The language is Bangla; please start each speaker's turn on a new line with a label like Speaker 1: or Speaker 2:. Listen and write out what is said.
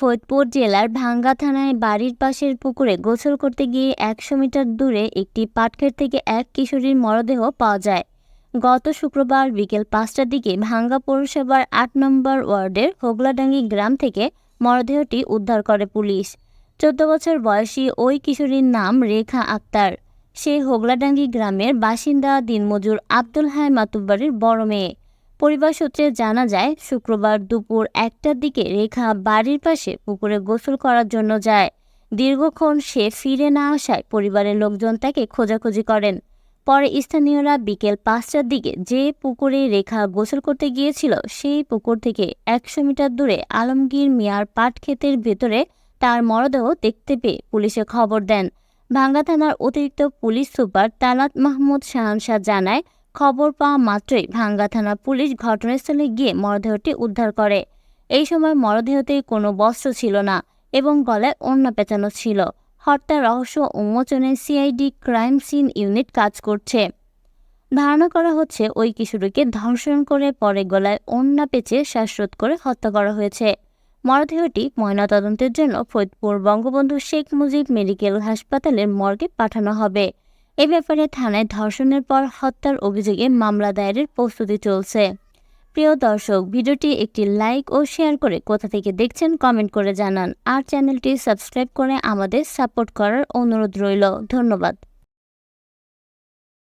Speaker 1: ফরিদপুর জেলার ভাঙ্গা থানায় বাড়ির পাশের পুকুরে গোসল করতে গিয়ে ১০০ মিটার দূরে একটি পাটক্ষেত থেকে এক কিশোরীর মরদেহ পাওয়া যায়। গত শুক্রবার বিকেল ৫টার দিকে ভাঙ্গা পৌরসভার ৮ নম্বর ওয়ার্ডের হোগলাডাঙ্গি গ্রাম থেকে মরদেহটি উদ্ধার করে পুলিশ। ১৪ বছর বয়সী ওই কিশোরীর নাম রেখা আক্তার। সে হোগলাডাঙ্গি গ্রামের বাসিন্দা, দিনমজুর আব্দুল হাই মাতুব্বরের বড় মেয়ে। পরিবার সূত্রে জানা যায়, শুক্রবার দুপুর ১টার দিকে রেখা বাড়ির পাশে পুকুরে গোসল করার জন্য যায়। দীর্ঘক্ষণ সে ফিরে না আসায় পরিবারের লোকজন তাকে খোঁজাখুঁজি করেন। পরে স্থানীয়রা বিকেল ৫টার দিকে যে পুকুরে রেখা গোসল করতে গিয়েছিল সেই পুকুর থেকে ১০০ মিটার দূরে আলমগীর মিয়ার পাট ক্ষেতের ভেতরে তার মরদেহ দেখতে পেয়ে পুলিশে খবর দেন। ভাঙ্গা থানার অতিরিক্ত পুলিশ সুপার তালাত মাহমুদ শাহানশাহ জানায়, খবর পাওয়া মাত্রই ভাঙ্গা থানা পুলিশ ঘটনাস্থলে গিয়ে মরদেহটি উদ্ধার করে। এই সময় মরদেহতে কোনো বস্ত্র ছিল না এবং গলায় ওড়না পেঁচানো ছিল। হত্যার রহস্য উন্মোচনে সিআইডি ক্রাইম সিন ইউনিট কাজ করছে। ধারণা করা হচ্ছে ওই কিশোরীকে ধর্ষণ করে পরে গলায় ওড়না পেঁচে শ্বাসরোধ করে হত্যা করা হয়েছে। মরদেহটি ময়নাতদন্তের জন্য ফরিদপুর বঙ্গবন্ধু শেখ মুজিব মেডিকেল হাসপাতালের মর্গে পাঠানো হবে। এ ব্যাপারে থানায় ধর্ষণের পর হত্যার অভিযোগে মামলা দায়েরের প্রস্তুতি চলছে। প্রিয় দর্শক, ভিডিওটি একটি লাইক ও শেয়ার করে কোথা থেকে দেখছেন কমেন্ট করে জানান। আর চ্যানেলটি সাবস্ক্রাইব করে আমাদের সাপোর্ট করার অনুরোধ রইল। ধন্যবাদ।